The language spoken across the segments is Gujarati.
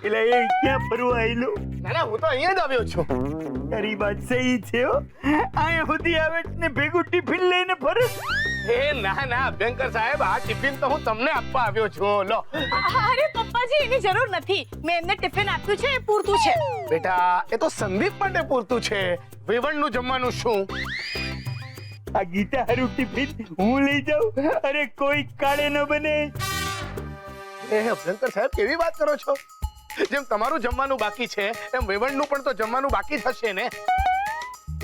એટલે એ ક્યાં ફરવા આવેલો? ના હું તો અહીંયા જ આવ્યો છું. તારી વાત સહી છે હો. અહીંયા સુધી આવે ને ભેગું ટિફિન લઈને ફરે. એ ના બેંકર સાહેબ, આ ટિફિન તો હું તમને આપવા આવ્યો છું. લો. અરે પપ્પાજી, એની જરૂર નથી. મેં એમને ટિફિન આપ્યું છે, એ પૂરતું છે. બેટા, એ તો સંદીપ માટે પૂરતું છે. વેવણનું જમવાનું શું? આ ગીતા હારું ટિફિન હું લઈ જાઉં? અરે કોઈ કાળે ન બને. એ બેંકર સાહેબ, કેવી વાત કરો છો? જેમ તમારું જમવાનું બાકી છે એમ વેવણનું પણ તો જમવાનું બાકી જ હશે ને?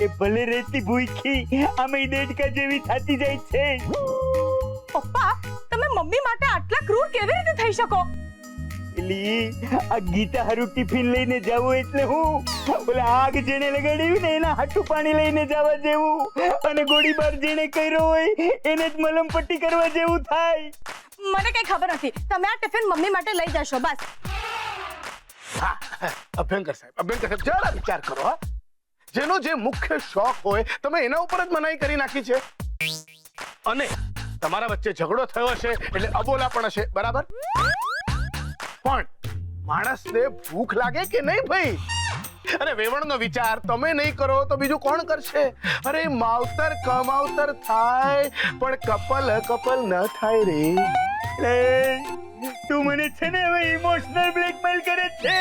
એ ભલે રહેતી ભૂખી આમે દેડકા જેવી થતી જાય છે. પપ્પા, તમે મમ્મી માટે આટલા ક્રૂર કેવી રીતે થઈ શકો? એલી આ ગીતા હારું ટિફિન લઈને જાવું એટલે હું ઓલા આગ જેને લગાડ્યું ને એના હાટું પાણી લઈને જવા જેવું, અને ગોળીબાર જેને કર્યો હોય એને જ મલમ પટ્ટી કરવા જેવું થાય. મને કઈ ખબર નથી. તમે આ ટિફિન મમ્મી માટે લઈ જશો બસ. બેંકર સાહેબ, જરા વિચાર કરો. હા, જેનો જે મુખ્ય શોખ હોય તમે એના ઉપર જ મનાઈ કરી નાખી છે. અને તમારા વચ્ચે ઝઘડો થયો હશે એટલે અબોલા પણ હશે, બરાબર? પણ માણસને ભૂખ લાગે કે નહીં ભાઈ? અરે વેવણનો વિચાર તમે નહીં કરો તો બીજું કોણ કરશે? અરે માવતર કમાવતર થાય પણ કપલ ન થાય રે. તું મને છે ને હવે ઇમોશનલ બ્લેકમેલ કરે છે,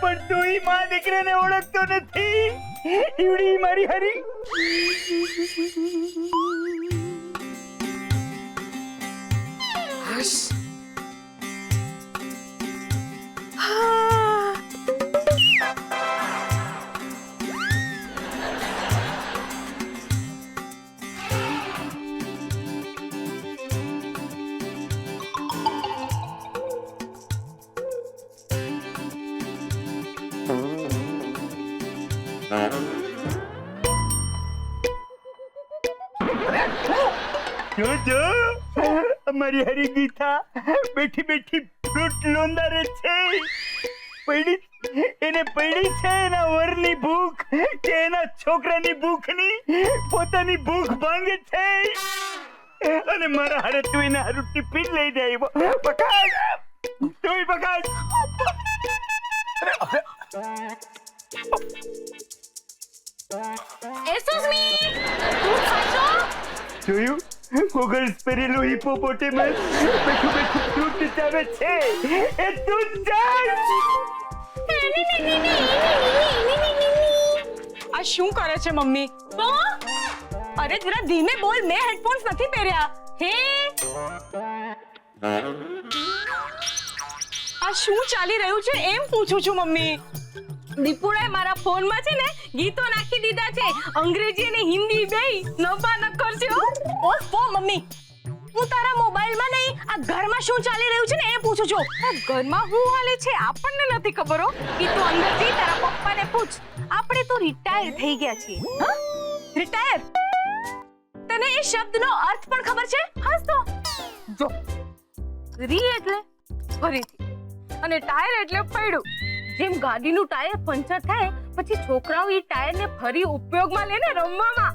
પણ તું ઈ માં દીકરાને ઓળખતો નથી. ઈવડી મારી હરી. જો અમારી હરી ગીતા બેઠી બેઠી ફ્રૂટ લોંદારે છે. એને પડી છે એના વરની ભૂખ કે એના છોકરાની ભૂખની પોતાની ભૂખ ભાંગે છે. અને મારા હારે તું એને હારું ટિફિન લઈને આવ્યો. પકાડ તું પકાડ. એક્સક્યુઝ મી, તું સાચો? જોયું? ગોગલ્સ પહેરેલો હિપોપોટેમસ બેઠું ફ્રૂટ ચાવે છે. એ તું ચાલ. આ શું કરે છે મમ્મી? અરે જરા ધીમે બોલ, મેં હેડફોન્સ નથી પહેર્યા. હે, આ શું ચાલી રહ્યું છે એમ પૂછું છું મમ્મી. દીપુડાએ મારા ફોનમાં છે ને ગીતો નાખી દીધા છે, અંગ્રેજી અને હિન્દી બેય. નવા નક્કર છે. ઓહો મમ્મી, હું તારા મોબાઈલમાં નહીં આ ઘરમાં શું ચાલી રહ્યું છે ને એ પૂછું છું. ઘરમાં શું હાલે છે આપણને નથી ખબર હો. ઈ તો અંદર જઈ તારા પપ્પાને પૂછ. આપણે તો રિટાયર થઈ ગયા છીએ. હા, રિટાયર? તને એ શબ્દનો અર્થ પણ ખબર છે? હા તો જો, રી એટલે ફરીથી, અને ટાયર એટલે પૈડું. જેમ ગાડીનું ટાયર પંચર થાય પછી છોકરાઓ એ ટાયરને ફરી ઉપયોગમાં લઈને રમવામાં,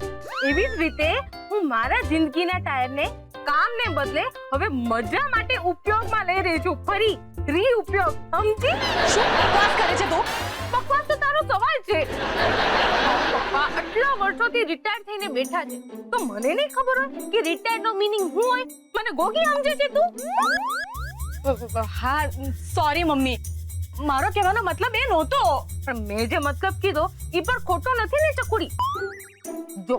એવી જ રીતે હું મારા જિંદગીના ટાયરને કામને બદલે હવે મજા માટે ઉપયોગમાં લઈ રહી છું. ફરી રી ઉપયોગ. સમજી? શું બકવાસ કરે છે તું? બકવાસ તો તારો સવાલ છે. પપ્પા આટલા વર્ષોથી રિટાયર થઈને બેઠા છે તો મને નહીં ખબર હોય કે રિટાયર નો મીનિંગ શું હોય? મને ગોગી સમજે છે તું? હા સોરી મમ્મી, મારો કહેવાનો મતલબ એ નહોતો, પણ મેં જે મતલબ કીધો એ પણ ખોટો નથી ને ચકુડી. જો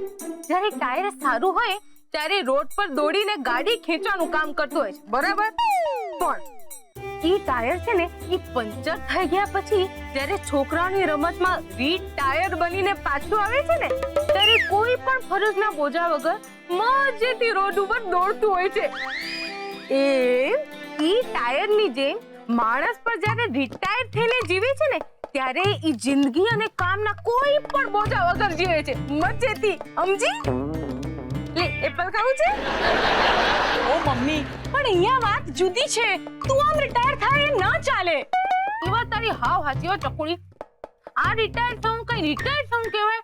જ્યારે ટાયર સારું હોય ત્યારે રોડ પર દોડીને ગાડી ખેંચવાનું કામ કરતું હોય છે, બરાબર? પણ ઈ ટાયર છે ને ઈ પંચર થઈ ગયા પછી જ્યારે છોકરાઓની રમતમાં ટાયર બનીને પાછું આવે છે ને ત્યારે કોઈ પણ ફરજના બોજા વગર મજેથી રોડ ઉપર દોડતું હોય છે. ઈ ટાયરની જેમ માણસ પર જ્યારે રિટાયર થઈને જીવે છે ને ત્યારે ઈ જિંદગી અને કામના કોઈ પણ બોજા વગર જીવે છે મજેથી. સમજી? લે એપલ ખાવું છે? ઓ મમ્મી, પણ અહીંયા વાત જુદી છે. તું આમ રિટાયર થાય એ ન ચાલે. એ વાત તારી હાવ હાચી હો ચકુડી. આ રિટાયર થવું કઈ રિટાયર થવું કહેવાય?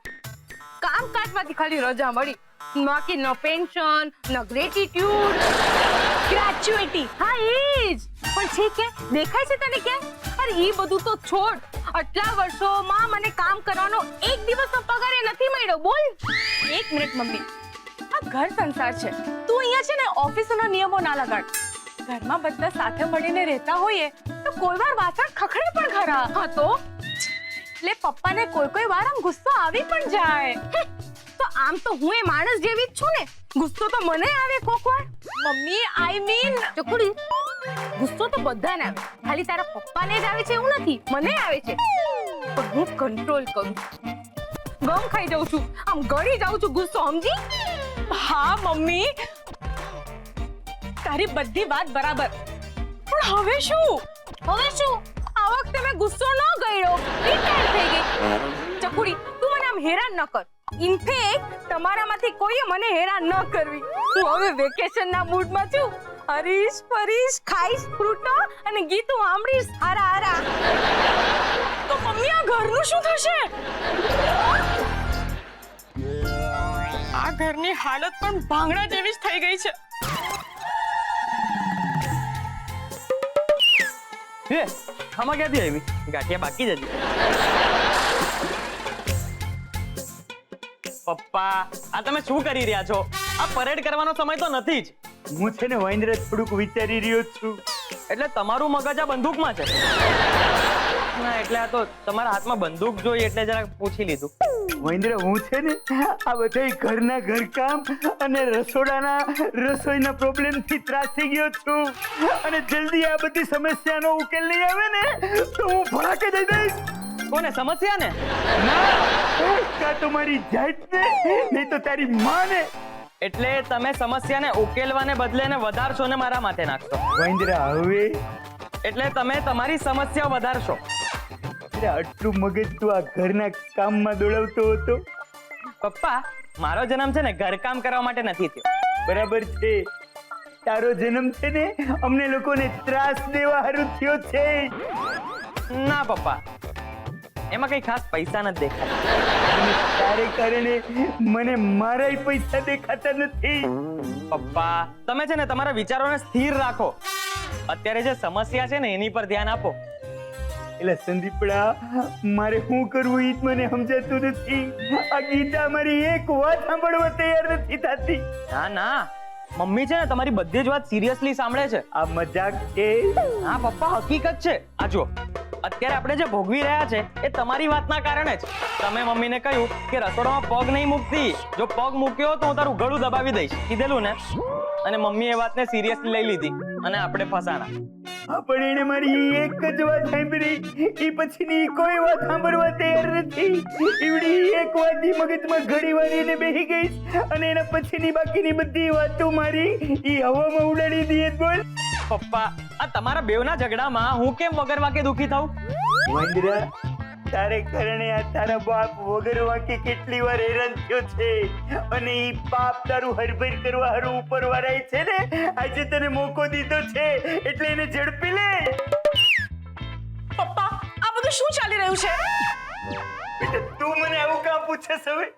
કામકાજમાંથી ખાલી રજા મળી, બાકી ન પેન્શન ન ગ્રેટિટ્યુડ ગ્રેચ્યુઇટી હા એ જ પણ છે કે દેખાય છે તને કે અરે એ બધું તો છોડ આટલા વર્ષોમાં મને કામ કરવાનો એક દિવસનો પગાર એ નથી મળ્યો બોલ એક મિનિટ મમ્મી આ ઘર સંસાર છે તું અહીંયા છે ને ઓફિસના નિયમો ના લગાડ ઘરમાં બધા સાથે મળીને રહેતા હોઈએ તો કોઈ વાર વાસણ ખખડે પણ ખરા હા તો એટલે પપ્પાને કોઈ વાર આમ ગુસ્સો આવી પણ જાય તો આમ તો હું એ માણસ જેવી જ છું ને ગુસ્સો તો મને આવે કોક વાર મમ્મી આઈ મીન ચકુડી ગુસ્સો તો બધાને આવે ખાલી તારા પપ્પાને જ આવે છે એવું નથી મને આવે છે પણ હું કંટ્રોલ કરું ગમ ખાઈ જાઉં છું આમ ગળી જાઉં છું ગુસ્સો સમજી હા મમ્મી તારી બધી વાત બરાબર પણ હવે શું આ વખતે મેં ગુસ્સો ન ગળ્યો રિટાયર થઈ ગઈ ચકુડી તું મને આમ હેરાન ન કર ઇનફેક્ટ તમારામાંથી કોઈએ મને હેરાન ન કરવી હું હવે વેકેશનના મૂડમાં છું હરીશ પરીશ ખાઈશ ફ્રૂટો અને ગીતો સાંભળીશ હારા તો મમ્મી આ ઘરનું શું થશે આ ઘરની હાલત પણ ભાંગડા જેવી જ થઈ ગઈ છે હે આમાં ક્યાંથી આવી ગાંઠિયા બાકી જ હતી પપ્પા આ તમે શું કરી રહ્યા છો આ પરેડ કરવાનો સમય તો નથી જ હું છે ને મહેન્દ્ર થોડુંક વિચારી રહ્યો છું એટલે તમારું મગજ આ બંદૂકમાં છે ના એટલે આ તો તમારા હાથમાં બંદૂક જોઈ એટલે જરાક પૂછી લીધું મહેન્દ્ર હું છે ને આ બધા ઘરના ઘરકામ અને રસોઈના પ્રોબ્લેમ થી ત્રાસી ગયો છું અને જલ્દી આ બધી સમસ્યાનો ઉકેલ નહીં આવે ને તો હું ભાગે જઈ દઈશ કોને સમસ્યા ને ના કાં તો મારી જાતને નહીં તો તારી માને એટલે તમે સમસ્યાને ઉકેલવાને બદલે ને વધારશો ને મારા માથે નાખશો મહેન્દ્ર હવે એટલે તમે તમારી સમસ્યા વધારશો આટલું મગજ તું આ ઘરના કામમાં દોડાવતો હતો પપ્પા મારો જન્મ છે ને ઘરકામ કરવા માટે નથી થયો બરાબર છે તારો જન્મ છે ને અમને લોકોને ત્રાસ દેવા હારું થયો છે ના પપ્પા એમાં કઈ ખાસ પૈસા નથી દેખાતા અને તારે કારણે મને મારાય પૈસા દેખાતા નથી પપ્પા તમે છે ને તમારા વિચારોને સ્થિર રાખો અત્યારે જે સમસ્યા છે ને એની પર ધ્યાન આપો એટલે સંદીપડા મારે શું કરવું ઈ જ મને સમજાતું નથી આ ગીતા મારી એક વાત સાંભળવા તૈયાર નથી થતી ના ના મમ્મી છે ને તમારી બધી જ વાત સિરિયસલી સાંભળે છે આ મજાક છે હા પપ્પા હકીકત છે આ જો અત્યારે આપણે જે ભોગવી રહ્યા છે એ તમારી વાતના કારણે જ તમે મમ્મીને કહ્યું કે રસોડામાં પગ નહીં મૂકતી જો પગ મૂક્યો તો હું તારું ગળું દબાવી દઈશ કીધેલું ને અને મમ્મી એ વાતને સિરિયસલી લઈ લીધી અને આપણે ફસાણા હા પણ એને મારી એક જ વાત સાંભળી ઈ પછીની કોઈ વાત સાંભળવા તૈયાર નથી ઈવડી એક વાત ઈ મગજમાં ઘડી વાળીને બેહી ગઈ અને એના પછીની બાકીની બધી વાતો મારી ઈ હવામાં ઉડાડી દીએ બોલ પપ્પા આ તમારા બેવના ઝઘડામાં હું કેમ વગર વાકે દુખી થાઉં મહેન્દ્ર તારે કારણે આ તારા બાપ વગર વાંકે કેટલી વાર હેરાન થયો છે અને ઈ પાપ તારું હરભર કરવા હારું ઉપર વાળાય છે ને આજે તને મોકો દીધો છે એટલે એને ઝડપી લે પપ્પા આ બધું શું ચાલી રહ્યું છે બેટા તું મને આવું કામ પૂછેસ હવે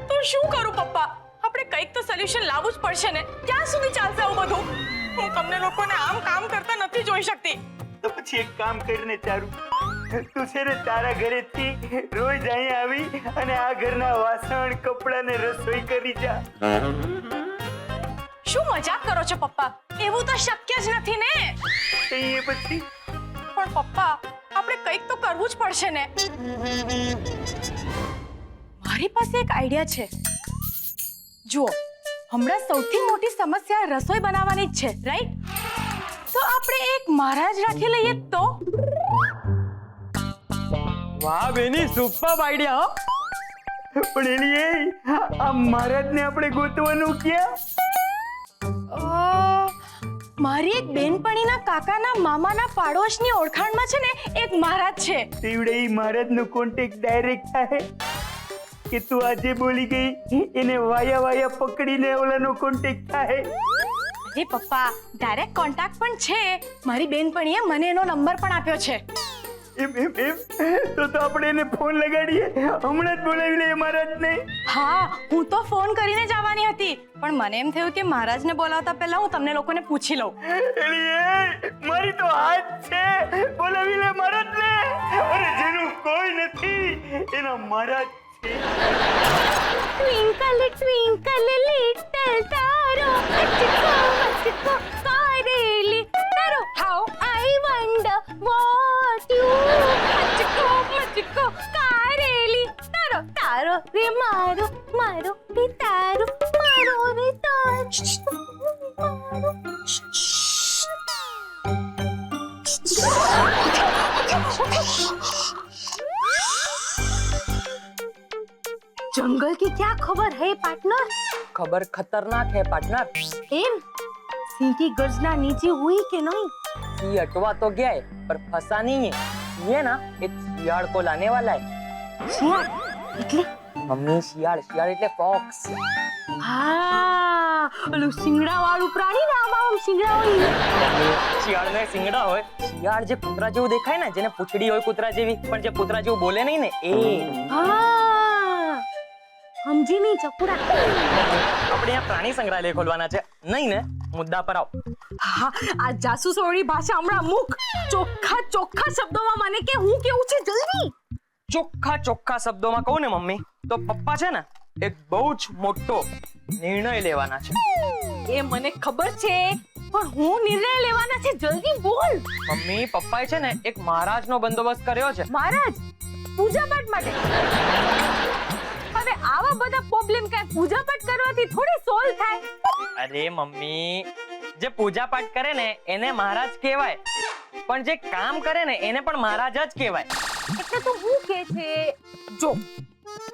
તો શું કરું પપ્પા આપણે કંઈક તો સોલ્યુશન લાવવું જ પડશે ને ક્યાં સુધી ચાલશે આવું બધું હું તમને લોકોને આમ કામ કરતા નથી જોઈ શકતી તો પછી એક કામ કરીને ચારું તું છે ને તારા ઘરેથી રોજ અહીંયા આવી અને આ ઘરના વાસણ કપડાં ને રસોઈ કરી જા શું મજાક કરો છો પપ્પા એવું તો શક્ય જ નથી ને એ પછી પણ પપ્પા આપણે કંઈક તો કરવું જ પડશે ને મારી પાસે એક આઈડિયા છે જુઓ હમણાં સૌથી મોટી સમસ્યા રસોઈ બનાવવાની જ છે રાઈટ તો આપણે એક મહારાજ રાખી લઈએ તો વાહ બેની સુપર આઈડિયા હો પણ એની આ મહારાજને આપણે ગોતવાનું ક્યાં મારી એક બેનપણીના કાકાના મામાના પાડોશની ઓળખાણમાં છે ને એક મહારાજ છે તેવડે ઈ મહારાજનો કોન્ટેક્ટ ડાયરેક્ટ થાય કે તું આજે બોલી ગઈ એને વાયા પકડીને ઓલાનો કોન્ટેક્ટ થાય અરે પપ્પા ડાયરેક્ટ કોન્ટેક્ટ પણ છે મારી બેનપણીએ મને એનો નંબર પણ આપ્યો છે એમ તો આપણે એને ફોન લગાડીએ, હમણાં જ બોલાવી લઈએ મહારાજને. હા, હું તો ફોન કરીને જ આવવાની હતી, પણ મને એમ થયું કે મહારાજને બોલાવતા પહેલા હું તમને લોકોને પૂછી લઉં. એલી મારી તો હાથ છે, બોલાવી લે મહારાજને. અરે જેનું કોઈ નથી એના મહારાજ છે. ટ્વિંકલ ટ્વિંકલ લિટલ તારો મચકો કારેલી તારો how I wonder what you મચકો કારેલી તારો તારો રે મારો મારો રે તારો મારો રે તારો મારો. जंगल की क्या खबर है पार्टनर? खबर खतरनाक है पार्टनर. एम सिंह की गर्जना नीचे हुई कि नहीं? ये अटवा तो गया है पर फंसा नहीं है. ये ना एक शियाल को लाने वाला है. शियाल એટલે मम्मी शियाल शियाल એટલે ફોક્સ. હા, ઓલું સિંગડા વાળું પ્રાણી ને આમાં સિંગડા હોય. શિયાળ ને સિંગડા હોય. શિયાળ જે કૂતરા જેવું દેખાય ને, જેને પૂંછડી હોય કૂતરા જેવી પણ જે કૂતરા જેવું બોલે નહીં ને, એ. હા, સમજી નહીં ચકુડા. આપણે અહીંયા પ્રાણી સંગ્રહાલય ખોલવાના છે નહીં ને? મુદ્દા પર આવ. હા, આ જાસૂસોળી ભાષા હમણાં મૂક. ચોખ્ખા ચોખ્ખા શબ્દોમાં મને કે હું કેવું છે જલ્દી. ચોખ્ખા ચોખ્ખા શબ્દોમાં કહું ને મમ્મી, તો પપ્પા છે ને એક બહુ જ મોટો નિર્ણય લેવાના છે. એ મને ખબર છે, પણ હું નિર્ણય લેવાના છે, જલ્દી બોલ. મમ્મી, પપ્પાએ છે ને એક મહારાજનો બંદોબસ્ત કર્યો છે. મહારાજ પૂજા પાઠ માટે? હવે આવા બધા પ્રોબ્લેમ કાંઈ પૂજા પાઠ કરવાથી થોડી સોલ્વ થાય? અરે મમ્મી, જે પૂજા પાઠ કરે ને એને મહારાજ કહેવાય, પણ જે કામ કરે ને એને પણ મહારાજ જ કહેવાય. એટલે તો હું કે છે, જો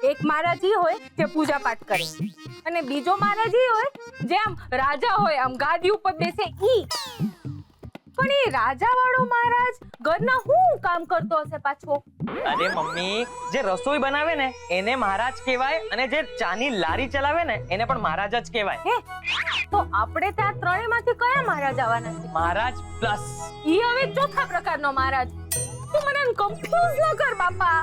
એક મહારાજી હોય જે પૂજા પાઠ કરે, અને બીજો મહારાજી હોય જે આમ રાજા હોય, આમ ગાદી ઉપર બેસે ઈ. પણ એ રાજા વાળો મહારાજ ઘરના શું કામ કરતો હશે પાછો? અરે મમ્મી, જે રસોઈ બનાવે ને એને મહારાજ કહેવાય, અને જે ચાની લારી ચલાવે ને એને પણ મહારાજ જ કહેવાય. હે, તો આપણે ત્યાં ત્રણેયમાંથી કયા મહારાજ આવવાના છે? મહારાજ પ્લસ. ઈ હવે ચોથા પ્રકારનો મહારાજ. તું મને કન્ફ્યુઝ ન કર બાપા.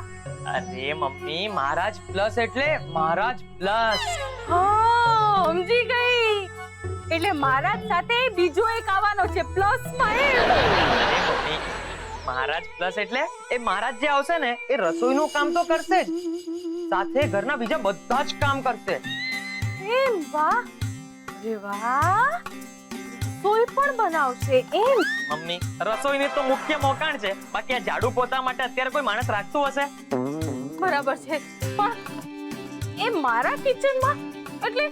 અરે મમ્મી, મહારાજ પ્લસ એટલે મહારાજ પ્લસ. હા, સમજી ગઈ. એટલે મહારાજ સાથે બીજો એક આવવાનો છે પ્લસ માં. અરે મમ્મી, મહારાજ પ્લસ એટલે એ મહારાજ જે આવશે ને એ રસોઈનું કામ તો કરશે જ, સાથે ઘરના બીજા બધા જ કામ કરશે. એમ? વાહ રે વાહ, રસોઈ પણ બનાવશે એમ? મમ્મી, રસોઈની તો મુખ્ય મોકાણ છે, બાકી આ ઝાડુ પોતા માટે અત્યારે કોઈ માણસ રાખતું હશે? બરાબર છે, પણ એ મારા કિચનમાં એટલે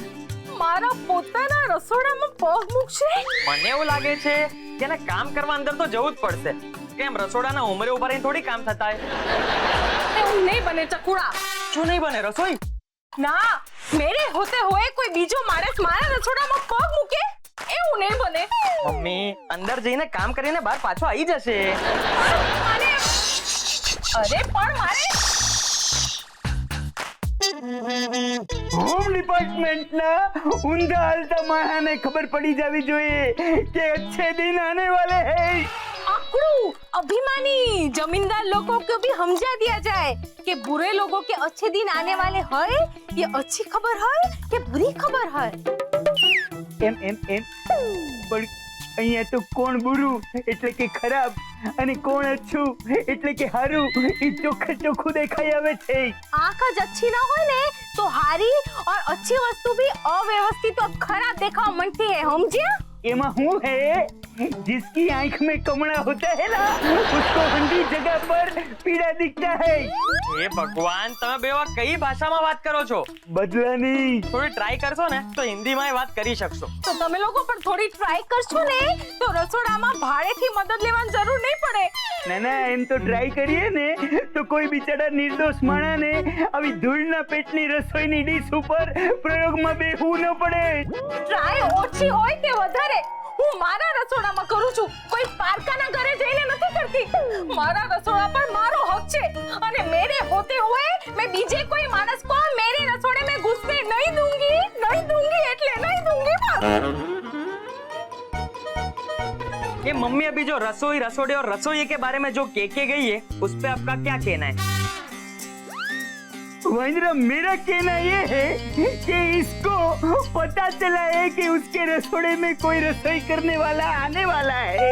મારા પોતાના રસોડામાં પગ મૂકશે? મને એવું લાગે છે કે એને કામ કરવા અંદર તો જવું જ પડશે. કેમ, રસોડાના ઉમરે ઉભા રહીને થોડી કામ થતા હોય? એવું નહીં બને ચકુડા. શું નહીં બને? રસોઈ ના, મેરે હોતે હોય કોઈ બીજો માણસ મારા રસોડામાં પગ મૂકે એવું નહીં બને. મમ્મી, અંદર જઈને કામ કરીને બહાર પાછો આવી જશે. અરે પણ મારે હોમ ડિપાર્ટમેન્ટના ઊંધા હાલતા માણસને ખબર પડી જવી જોઈએ કે अच्छे दिन आने वाले हैं. आकड़ू अभिमानी जमींदार लोगों को भी समझा दिया जाए कि बुरे लोगों के अच्छे दिन आने वाले हैं, ये अच्छी खबर है कि बुरी खबर है? એમ પણ અહીંયા તો કોણ બુરું એટલે કે ખરાબ અને કોણ અચ્છું એટલે કે હારું એ ચોખ્ખે ચોખ્ખું દેખાઈ આવે છે. आंख ज अच्छी ना हो ने तो हारी और अच्छी वस्तु भी अव्यवस्थित और खराब देखा मनती है, समझे? એમાં હું है जिसकी आंख में कमड़ा होता है ना उसको अंधी जगह पर पीड़ा दिखता है. હે ભગવાન, તમે બેવા કઈ ભાષામાં વાત કરો છો? બદલાની થોડી ટ્રાય કરશો ને તો હિન્દીમાં વાત કરી શકશો. તો તમે લોકો પણ થોડી ટ્રાય કરશો ને તો રસોડામાં ભાડેથી મદદ લેવાની જરૂર નહીં પડે. ના એમ તો ટ્રાય કરીએ ને તો કોઈ બિચારા નિર્દોષ માણાને આવી ધૂળના પેટની રસોઈની ડીશ ઉપર પ્રયોગમાં બેહવું ન પડે. ટ્રાય ઓછી હોય કે વધારે હું મારા રસોડામાં કરું છું, કોઈ પારકાના ઘરે જઈને નથી કરતી. મારા રસોડા પર મારો હક છે અને મેરે હોતે હુએ मैं બીજે કોઈ માણસ को मेरे रसोड़े में घुसने नहीं दूंगी એટલે नहीं दूंगी. कि मम्मी अभी जो रसोई रसोड़े और रसोई के बारे में जो के गई है उस पे आपका क्या कहना है? महेंद्र, मेरा कहना ये है कि इसको पता चला है कि उसके रसोड़े में कोई रसोई करने वाला आने वाला है।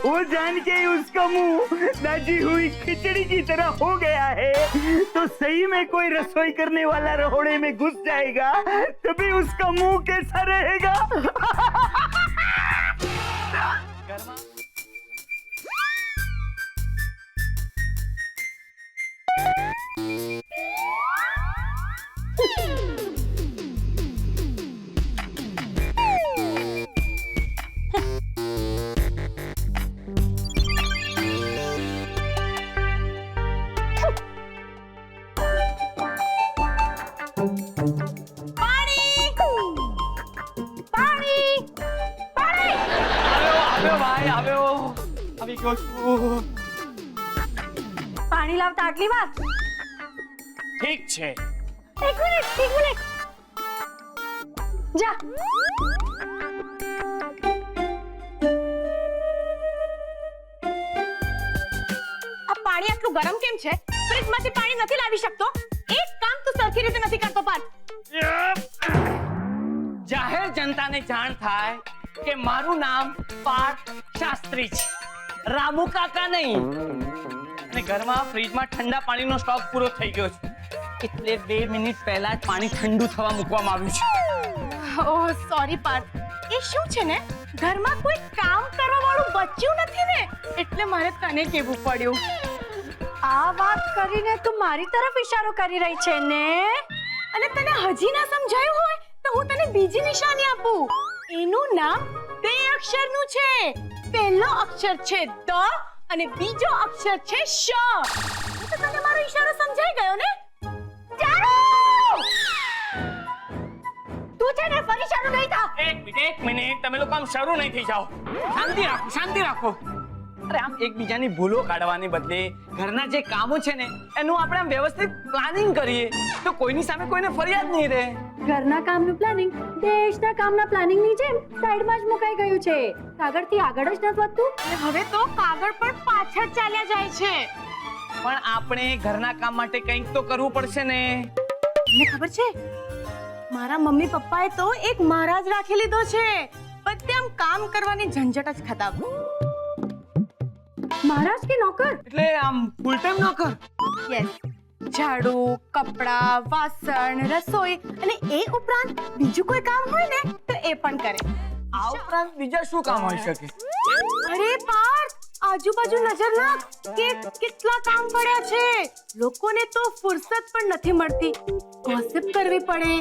वो जान के ही उसका मुंह दाजी हुई खिचड़ी की तरह हो गया है। तो सही में कोई रसोई करने वाला रसोड़े में घुस जाएगा तभी उसका मुंह कैसा रहेगा। પાણી લાવતા આટલી વાર? ठीक छे। એક મિનિટ જા। આ પાણી આટલું ગરમ કેમ છે? ફ્રીજમાંથી પાણી નથી લાવી શકતો? એક કામ તું સરખી રીતે નથી કરતો પાર્થ। જાહેર જનતાને જાણ થાય કે મારું નામ પાર્થ શાસ્ત્રી છે, રામુ કાકા નહીં। અને ઘરમાં ફ્રીજમાં ઠંડા પાણીનો સ્ટોક પૂરો થઈ ગયો છે, એટલે 2 મિનિટ પહેલા જ પાણી ઠંડુ થવા મૂકવામાં આવ્યું છે। ઓહ સોરી પાર્થ, એ શું છે ને ઘરમાં કોઈ કામ કરવા વાળું બચ્યું નથી ને, એટલે મારે તને કહેવું પડ્યું। આ વાત કરીને તું મારી તરફ ઈશારો કરી રહી છે ને? અને તને હજી ના સમજાયું હોય તો હું તને બીજી નિશાની આપું। એનું નામ 2 અક્ષરનું છે। પહેલો અક્ષર છે દ અને બીજો અક્ષર છે શ। તો તને મારો ઈશારો સમજાઈ ગયો ને? ચાલો તું છે ને ફરી શરૂ નહીં થા। એક મિનિટ તમે લોકો આમ શરૂ નહીં થઈ જાઓ। શાંતિ રાખો। અરે આમ એકબીજાની ભૂલો કાઢવાને બદલે ઘરના જે કામો છે ને એનું આપણે આમ વ્યવસ્થિત પ્લાનિંગ કરીએ તો કોઈની સામે કોઈને ફરિયાદ નહીં રહે। ઘરના કામનું પ્લાનિંગ દેશના કામના પ્લાનિંગની જેમ સાઈડમાં જ મુકાઈ ગયું છે। કાગળથી આગળ જ નથી વધતું। અને હવે તો કાગળ પણ પાછળ ચાલ્યા જાય છે। પણ આપણે ઘરના કામ માટે કંઈક તો કરવું પડશે ને। તમને ખબર છે મારા મમ્મી પપ્પાએ તો એક મહારાજ રાખી લીધો છે। બધે આમ કામ કરવાની ઝંઝટ જ ખતમ। મહારાજ કે નોકર? એટલે આમ ફૂલ ટાઈમ નોકર। યસ, ઝાડુ, કપડા, વાસણ, રસોઈ અને એ ઉપરાંત બીજું કોઈ કામ હોય ને તો એ પણ કરે। આ ઉપરાંત બીજા શું કામ હોઈ શકે? અરે પાર્થ, આજુબાજુ નજર નાખ કે કેટલા કામ પડ્યા છે। લોકોને તો ફુરસત પણ નથી મળતી। ગોસિપ કરવી પડે,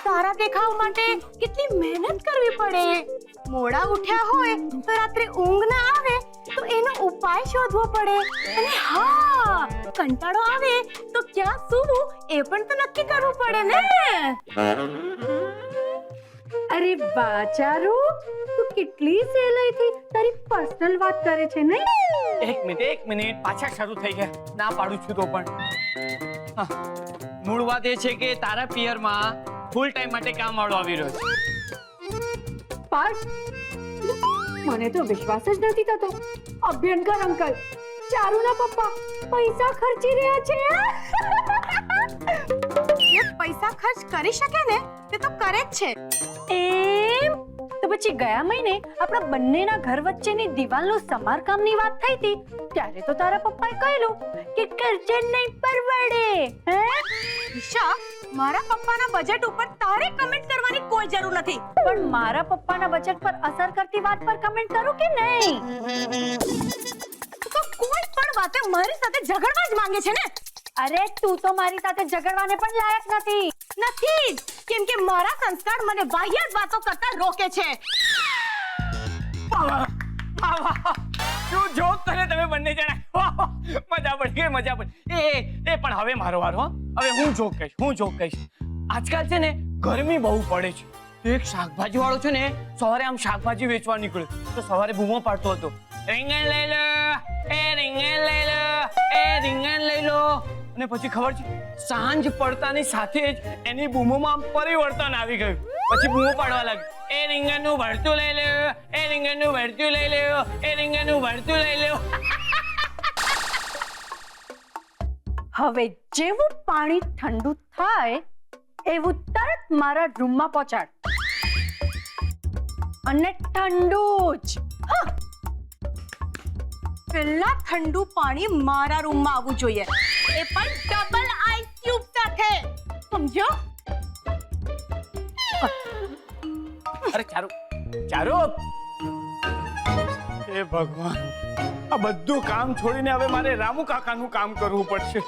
સારા દેખાવ માટે કેટલી મહેનત કરવી પડે। મોડા ઉઠ્યા હોય તો રાત્રે ઊંઘ ના આવે તો એનો ઉપાય શોધવો પડે। અને હા, કંટાળો આવે તો ક્યાં સૂવું એ પણ તો નક્કી કરવું પડે ને। અરે બાચારો, તું કેટલી સહેલાઈથી તારી પર્સનલ વાત કરે છે નહીં? એક મિનિટ પાછા શરૂ થઈ ગયા। ના પાડું છું તો પણ હા, મૂળ વાત એ છે કે તારા પિયરમાં ફૂલ ટાઈમ માટે કામ વાળો આવી રહ્યો છે। પાર્થ, મને તો વિશ્વાસ જ નથી થતો। અભ્યંકર અંકલ, ચારુના પપ્પા પૈસા ખર્ચી રહ્યા છે। જે પૈસા ખર્ચ કરી શકે ને તે તો કરે જ છે। એમ તો પછી ગયા મહિને આપણા બંનેના ઘર વચ્ચેની દિવાલનું સમારકામની વાત થઈ હતી ત્યારે તો તારા પપ્પાએ કહેલું કે કરજે નહીં પરવડે। હે ઈશા, મારા પપ્પાના બજેટ ઉપર તારે કમેન્ટ કરવાની કોઈ જરૂર નથી। પણ મારા પપ્પાના બજેટ પર અસર કરતી વાત પર કમેન્ટ કરું કે નહીં? તો કોઈ પણ વાતે મારી સાથે ઝઘડવા જ માંગે છે ને? અરે તું તો મારી સાથે ઝઘડવાને પણ લાયક નથી। નથી જ, કેમ કે મારા સંસ્કાર મને વાહિયાત વાતો કરતા રોકે છે। શું જોક કરે તમે બંને જણા। મજા પડી ગઈ। એ પણ હવે મારો વારો હો। હવે હું જોક કહીશ। આજકાલ છે ને ગરમી બહુ પડે છે, તો એક શાકભાજી વાળો છે ને સવારે આમ શાકભાજી વેચવા નીકળ્યો તો સવારે બૂમો પાડતો હતો, રીંગણ લઈ લો, એ રીંગણ લઈ લો, એ રીંગણ લઈ લો। અને પછી ખબર છે સાંજ પડતાની સાથે જ એની બૂમોમાં પરિવર્તન આવી ગયું। પછી બૂમો પાડવા લાગ્યો, એ રીંગણનું ભરતું લઈ લો, એ એ રીંગણનું ભરતું લઈ લેવો, એ રીંગણનું ભરતું લઈ લેવો. હવે જેવું પાણી ઠંડુ થાય એવું તરત મારા રૂમમાં પહોંચાડ અને ઠંડુ જ. હા. પહેલા ઠંડુ પાણી મારા રૂમમાં આવવું જોઈએ, એ પણ ડબલ આઈસ ક્યુબ સાથે, સમજ્યો? અરે ચારુ, ચારુ. એ ભગવાન, આ બધું કામ છોડીને હવે મારે રામુ કાકાનું કામ કરવું પડશે.